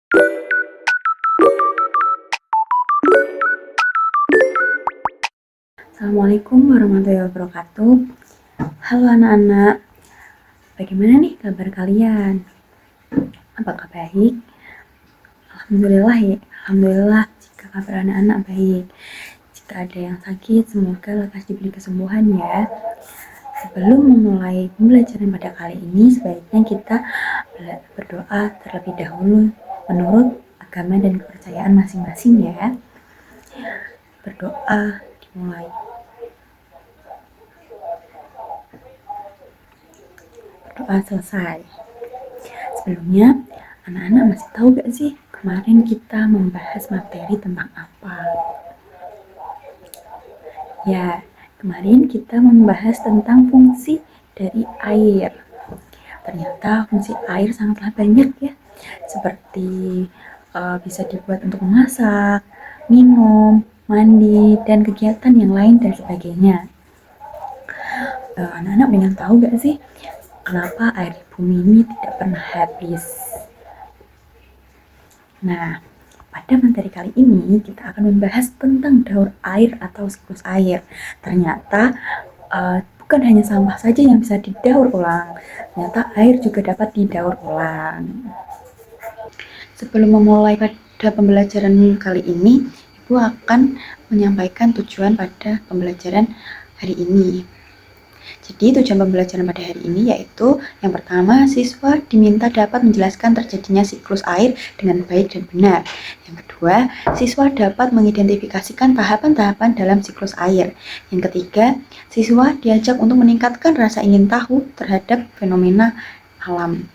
Assalamualaikum warahmatullahi wabarakatuh. Halo anak-anak, bagaimana nih kabar kalian? Apakah baik? Alhamdulillah ya, Alhamdulillah jika kabar anak-anak baik. Jika ada yang sakit, semoga lekas diberi kesembuhan ya. Sebelum memulai pembelajaran pada kali ini, sebaiknya kita berdoa terlebih dahulu menurut agama dan kepercayaan masing-masing ya. Berdoa dimulai. Berdoa selesai. Sebelumnya, anak-anak masih tahu gak sih kemarin kita membahas materi tentang apa? Ya, kemarin kita membahas tentang fungsi dari air. Ternyata fungsi air sangatlah banyak ya, seperti bisa dibuat untuk memasak, minum, mandi, dan kegiatan yang lain dan sebagainya. Anak-anak pengen tahu gak sih kenapa air di bumi ini tidak pernah habis? Nah, pada materi kali ini kita akan membahas tentang daur air atau siklus air. Ternyata bukan hanya sampah saja yang bisa didaur ulang, ternyata air juga dapat didaur ulang. Sebelum memulai pada pembelajaran kali ini, Ibu akan menyampaikan tujuan pada pembelajaran hari ini. Jadi tujuan pembelajaran pada hari ini yaitu yang pertama, siswa diminta dapat menjelaskan terjadinya siklus air dengan baik dan benar. Yang kedua, siswa dapat mengidentifikasikan tahapan-tahapan dalam siklus air. Yang ketiga, siswa diajak untuk meningkatkan rasa ingin tahu terhadap fenomena alam.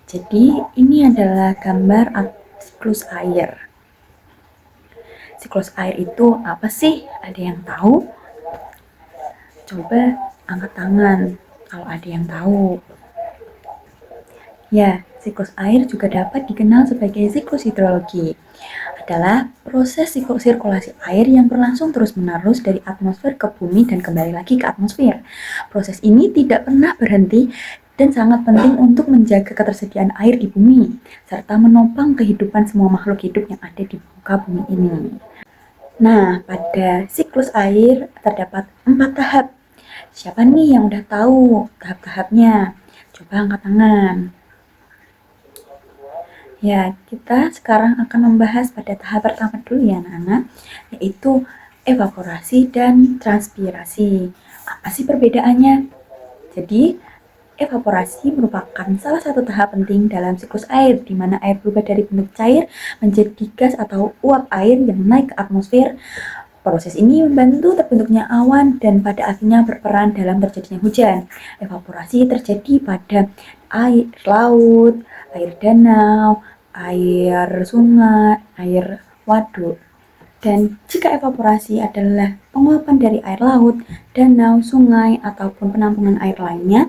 Jadi ini adalah gambar siklus air. Siklus air itu apa sih? Ada yang tahu? Coba angkat tangan kalau ada yang tahu. Ya, siklus air juga dapat dikenal sebagai siklus hidrologi. Adalah proses sirkulasi air yang berlangsung terus-menerus dari atmosfer ke bumi dan kembali lagi ke atmosfer. Proses ini tidak pernah berhenti dan sangat penting untuk menjaga ketersediaan air di bumi, serta menopang kehidupan semua makhluk hidup yang ada di muka bumi ini. Nah, pada siklus air terdapat 4 tahap. Siapa nih yang udah tahu tahap-tahapnya? Coba angkat tangan. Ya, kita sekarang akan membahas pada tahap pertama dulu ya anak-anak, yaitu evaporasi dan transpirasi. Apa sih perbedaannya? Jadi, evaporasi merupakan salah satu tahap penting dalam siklus air, di mana air berubah dari bentuk cair menjadi gas atau uap air yang naik ke atmosfer. Proses ini membantu terbentuknya awan dan pada akhirnya berperan dalam terjadinya hujan. Evaporasi terjadi pada air laut, air danau, air sungai, air waduk. Dan jika evaporasi adalah penguapan dari air laut, danau, sungai, ataupun penampungan air lainnya,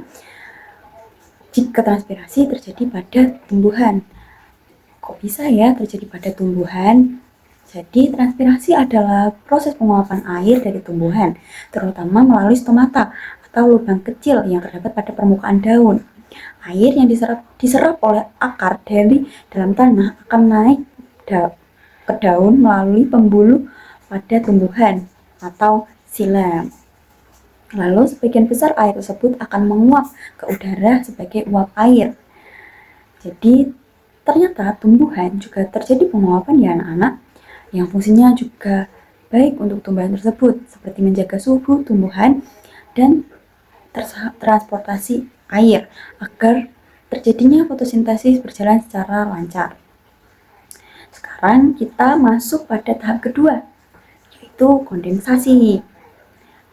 jika transpirasi terjadi pada tumbuhan. Kok bisa ya terjadi pada tumbuhan? Jadi, transpirasi adalah proses penguapan air dari tumbuhan, terutama melalui stomata atau lubang kecil yang terdapat pada permukaan daun. Air yang diserap oleh akar dari dalam tanah akan naik ke daun melalui pembuluh pada tumbuhan atau silam. Lalu, sebagian besar air tersebut akan menguap ke udara sebagai uap air. Jadi, ternyata tumbuhan juga terjadi penguapan ya anak-anak, yang fungsinya juga baik untuk tumbuhan tersebut, seperti menjaga suhu tumbuhan dan transportasi air agar terjadinya fotosintesis berjalan secara lancar. Sekarang kita masuk pada tahap kedua, yaitu kondensasi.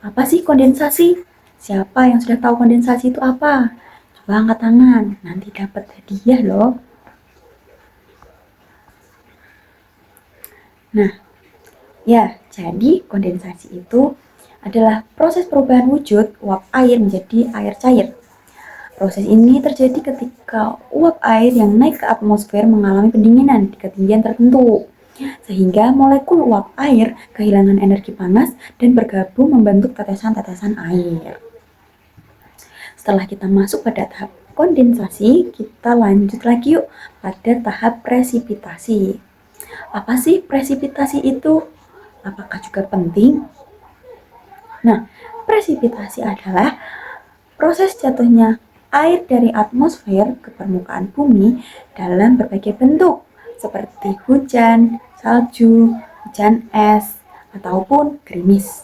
Apa sih kondensasi? Siapa yang sudah tahu kondensasi itu apa? Coba angkat tangan, nanti dapat hadiah loh. Nah, ya, jadi kondensasi itu adalah proses perubahan wujud uap air menjadi air cair. Proses ini terjadi ketika uap air yang naik ke atmosfer mengalami pendinginan di ketinggian tertentu, sehingga molekul uap air kehilangan energi panas dan bergabung membentuk tetesan-tetesan air. Setelah kita masuk pada tahap kondensasi, kita lanjut lagi yuk pada tahap presipitasi. Apa sih presipitasi itu? Apakah juga penting? Nah, presipitasi adalah proses jatuhnya air dari atmosfer ke permukaan bumi dalam berbagai bentuk, seperti hujan, salju, hujan es, ataupun gerimis.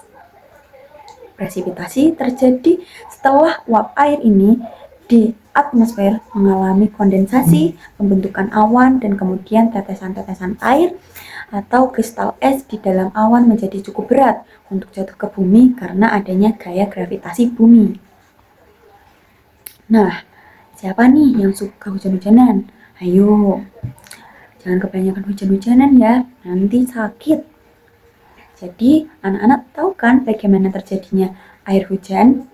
Presipitasi terjadi setelah uap air ini di atmosfer mengalami kondensasi, pembentukan awan, dan kemudian tetesan-tetesan air atau kristal es di dalam awan menjadi cukup berat untuk jatuh ke bumi karena adanya gaya gravitasi bumi. Nah, siapa nih yang suka hujan-hujanan? Ayo, jangan kebanyakan hujan-hujanan ya, nanti sakit. Jadi, anak-anak tahu kan bagaimana terjadinya air hujan?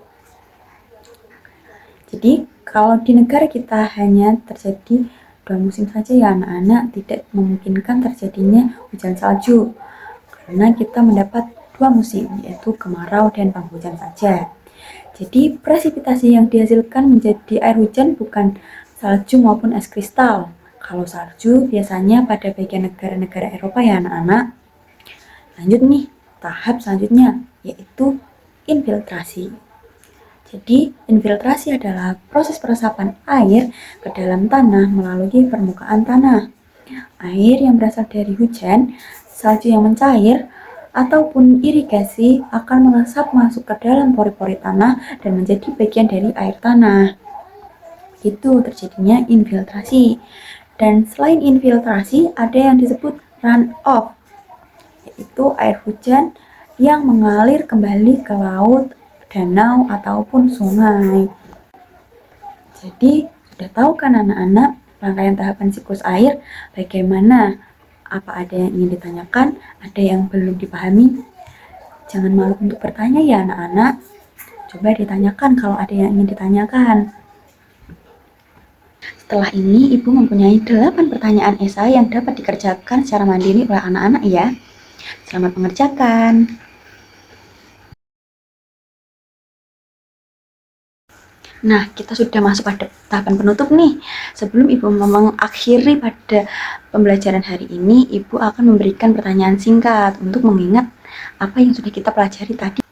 Jadi, kalau di negara kita hanya terjadi 2 musim saja ya anak-anak, tidak memungkinkan terjadinya hujan salju. Karena kita mendapat 2 musim, yaitu kemarau dan penghujan saja. Jadi, presipitasi yang dihasilkan menjadi air hujan bukan salju maupun es kristal. Kalau salju biasanya pada bagian negara-negara Eropa ya anak-anak. Lanjut nih, tahap selanjutnya, yaitu infiltrasi. Jadi, infiltrasi adalah proses peresapan air ke dalam tanah melalui permukaan tanah. Air yang berasal dari hujan, salju yang mencair, ataupun irigasi akan meresap masuk ke dalam pori-pori tanah dan menjadi bagian dari air tanah. Itu terjadinya infiltrasi. Dan selain infiltrasi, ada yang disebut runoff, yaitu air hujan yang mengalir kembali ke laut, danau, ataupun sungai. Jadi, sudah tahu kan anak-anak rangkaian tahapan siklus air bagaimana? Apa ada yang ingin ditanyakan? Ada yang belum dipahami? Jangan malu untuk bertanya ya anak-anak. Coba ditanyakan kalau ada yang ingin ditanyakan. Setelah ini, Ibu mempunyai 8 pertanyaan esai yang dapat dikerjakan secara mandiri oleh anak-anak ya. Selamat mengerjakan. Nah, kita sudah masuk pada tahapan penutup nih. Sebelum Ibu mengakhiri pada pembelajaran hari ini, Ibu akan memberikan pertanyaan singkat untuk mengingat apa yang sudah kita pelajari tadi.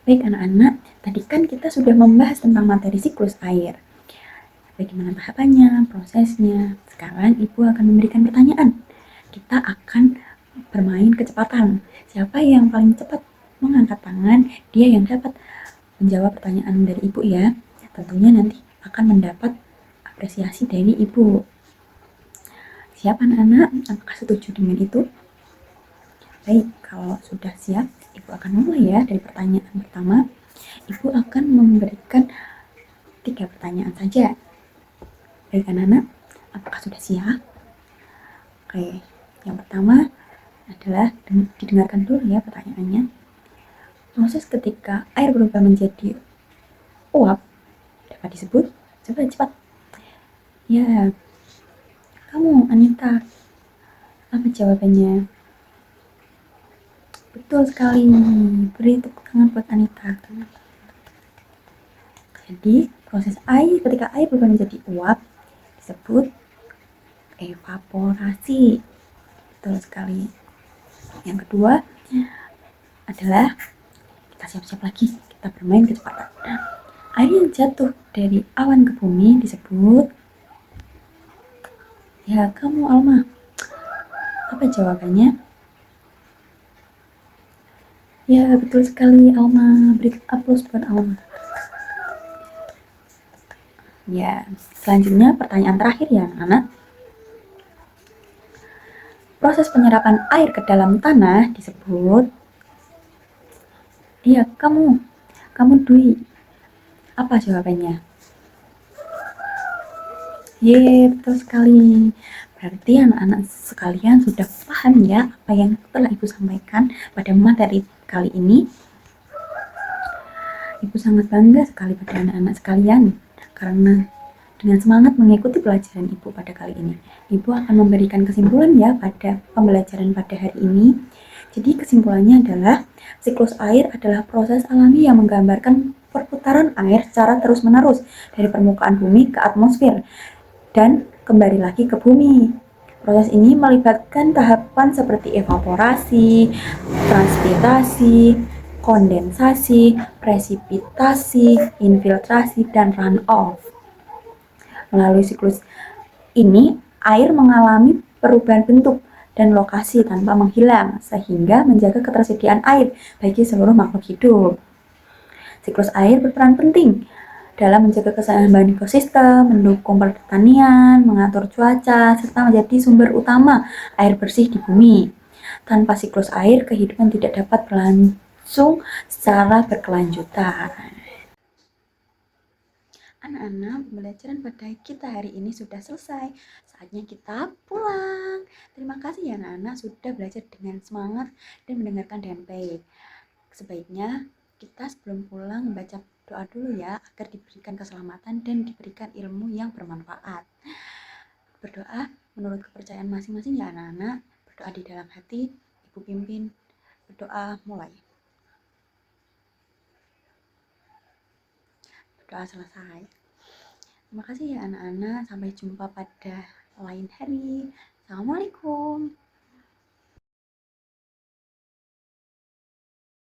Baik anak-anak, tadi kan kita sudah membahas tentang materi siklus air. Bagaimana tahapannya, prosesnya. Sekarang Ibu akan memberikan pertanyaan. Kita akan bermain kecepatan. Siapa yang paling cepat mengangkat tangan, dia yang dapat menjawab pertanyaan dari Ibu ya. Tentunya nanti akan mendapat apresiasi dari Ibu. Siap anak-anak? Apakah setuju dengan itu? Baik, kalau sudah siap, Ibu akan mulai ya dari pertanyaan pertama. Ibu akan memberikan 3 pertanyaan saja. Baik anak-anak, apakah sudah siap? Oke, yang pertama adalah didengarkan dulu ya pertanyaannya. Proses ketika air berubah menjadi uap dapat disebut? Coba cepat. Ya, kamu Anita, apa jawabannya? Betul sekali. Beri tepuk tangan buat Anita. Jadi, proses air ketika air berubah menjadi uap disebut evaporasi. Betul sekali. Yang kedua adalah kita siap-siap lagi, kita bermain kecepatan. Air yang jatuh dari awan ke bumi disebut, ya kamu Alma, apa jawabannya? Ya betul sekali Alma, beri aplaus buat Alma. Ya, selanjutnya pertanyaan terakhir ya anak-anak. Proses penyerapan air ke dalam tanah disebut, iya kamu Dwi, apa jawabannya? Ye, betul sekali. Berarti anak-anak sekalian sudah paham ya apa yang telah Ibu sampaikan pada materi kali ini. Ibu sangat bangga sekali pada anak-anak sekalian karena dengan semangat mengikuti pelajaran Ibu pada kali ini. Ibu akan memberikan kesimpulan ya pada pembelajaran pada hari ini. Jadi kesimpulannya adalah siklus air adalah proses alami yang menggambarkan perputaran air secara terus-menerus dari permukaan bumi ke atmosfer dan kembali lagi ke bumi. Proses ini melibatkan tahapan seperti evaporasi, transpirasi, kondensasi, presipitasi, infiltrasi, dan runoff. Melalui siklus ini, air mengalami perubahan bentuk dan lokasi tanpa menghilang, sehingga menjaga ketersediaan air bagi seluruh makhluk hidup. Siklus air berperan penting dalam menjaga keseimbangan ekosistem, mendukung pertanian, mengatur cuaca, serta menjadi sumber utama air bersih di bumi. Tanpa siklus air, kehidupan tidak dapat berlangsung secara berkelanjutan. Anak-anak, pembelajaran pada kita hari ini sudah selesai. Saatnya kita pulang. Terima kasih ya anak-anak sudah belajar dengan semangat dan mendengarkan dengan baik. Sebaiknya kita sebelum pulang membaca doa dulu ya, agar diberikan keselamatan dan diberikan ilmu yang bermanfaat. Berdoa menurut kepercayaan masing-masing ya anak-anak. Berdoa di dalam hati, Ibu pimpin. Berdoa mulai. Berdoa selesai. Terima kasih ya anak-anak. Sampai jumpa pada lain hari. Assalamualaikum.